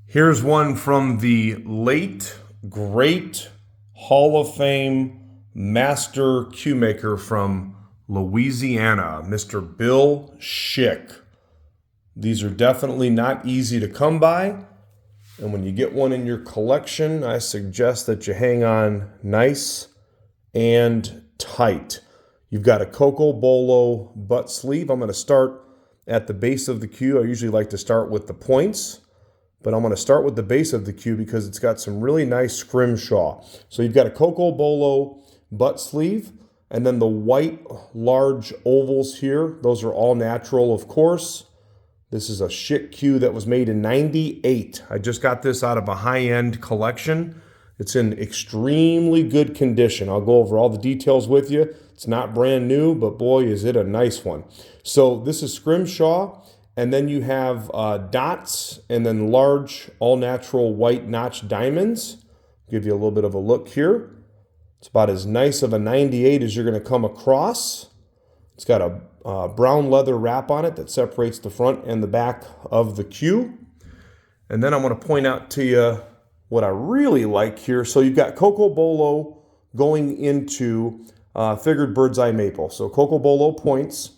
Here's one from the late, great Hall of Fame master Cuemaker from Louisiana, Mr. Bill Schick. These are definitely not easy to come by. And when you get one in your collection, I suggest that you hang on nice and tight. You've got a Cocobolo butt sleeve. I'm going to start at the base of the cue. I usually like to start with the points, but I'm going to start with the base of the cue because it's got some really nice Scrimshaw. So you've got a Cocobolo butt sleeve, and then the white large ovals here. Those are all natural, of course. This is a Schick cue that was made in '98. I just got this out of a high-end collection. It's in extremely good condition. I'll go over all the details with you. It's not brand new, but boy, is it a nice one. So this is Scrimshaw, and then you have dots and then large all-natural white notch diamonds. Give you a little bit of a look here. It's about as nice of a '98 as you're going to come across. It's got a brown leather wrap on it that separates the front and the back of the cue. And then I'm going to point out to you what I really like here. So you've got Cocobolo going into figured Birdseye maple. So Cocobolo points.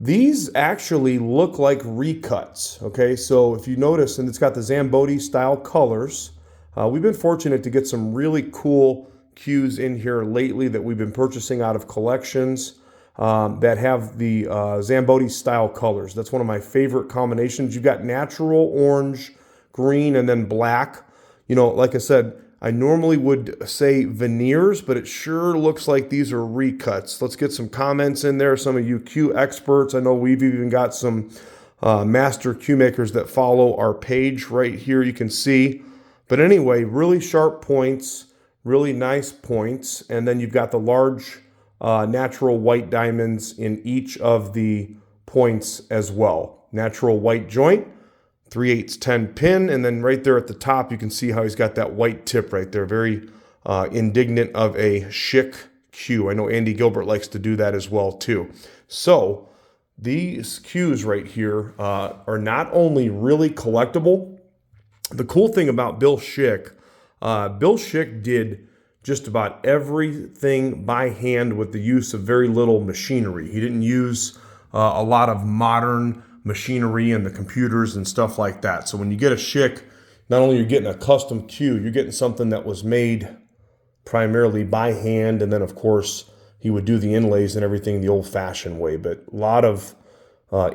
These actually look like recuts. Okay, so if you notice, and it's got the Szamboti style colors. We've been fortunate to get some really cool cues in here lately that we've been purchasing out of collections that have the Szamboti style colors. That's one of my favorite combinations. You've got natural orange, green, and then black. You know, like I said, I normally would say veneers, but it sure looks like these are recuts. Let's get some comments in there. Some of you cue experts. I know we've even got some master cue makers that follow our page right here. You can see. But anyway, really sharp points, really nice points. And then you've got the large natural white diamonds in each of the points as well. Natural white joint. 3/8 10 pin, and then right there at the top you can see how he's got that white tip right there. Very indignant of a Schick cue. I know Andy Gilbert likes to do that as well too. So these cues right here are not only really collectible. The cool thing about Bill Schick did just about everything by hand with the use of very little machinery. He didn't use a lot of modern machinery and the computers and stuff like that. So when you get a Schick, not only you're getting a custom cue, you're getting something that was made primarily by hand, and then of course he would do the inlays and everything the old-fashioned way. But a lot of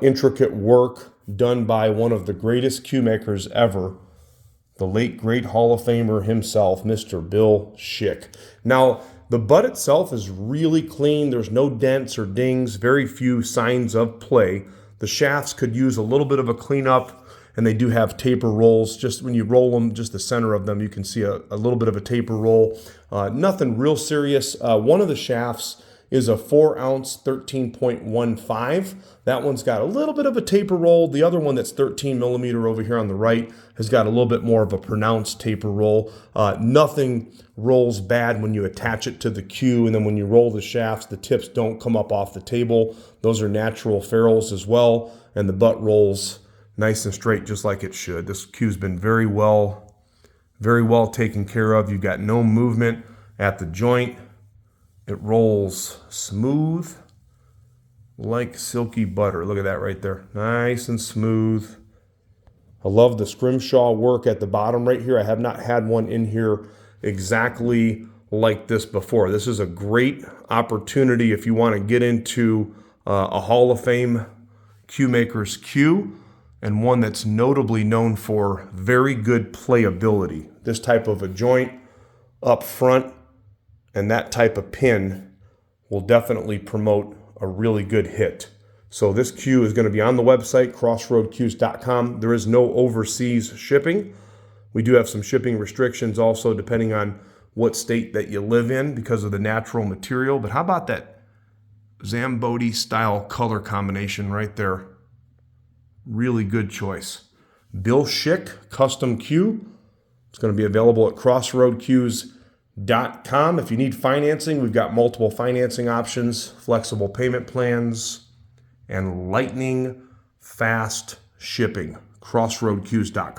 intricate work done by one of the greatest cue makers ever, the late great Hall of Famer himself, Mr. Bill Schick. Now the butt itself is really clean. There's no dents or dings, very few signs of play. The shafts could use a little bit of a cleanup, and they do have taper rolls. Just when you roll them, just the center of them, you can see a little bit of a taper roll. Nothing real serious. One of the shafts is a 4-ounce 13.15. That one's got a little bit of a taper roll. The other one that's 13 millimeter over here on the right has got a little bit more of a pronounced taper roll. Nothing rolls bad when you attach it to the cue, and then when you roll the shafts, the tips don't come up off the table. Those are natural ferrules as well, and the butt rolls nice and straight just like it should. This cue's been very well taken care of. You've got no movement at the joint. It rolls smooth like silky butter. Look at that right there. Nice and smooth. I love the Scrimshaw work at the bottom right here. I have not had one in here exactly like this before. This is a great opportunity if you want to get into a Hall of Fame cue maker's cue, and one that's notably known for very good playability. This type of a joint up front and that type of pin will definitely promote a really good hit. So this cue is going to be on the website, crossroadcues.com. There is no overseas shipping. We do have some shipping restrictions also depending on what state that you live in because of the natural material. But how about that Szamboti style color combination right there? Really good choice. Bill Schick custom cue. It's going to be available at crossroadcues.com. If you need financing, we've got multiple financing options, flexible payment plans, and lightning fast shipping. crossroadcues.com.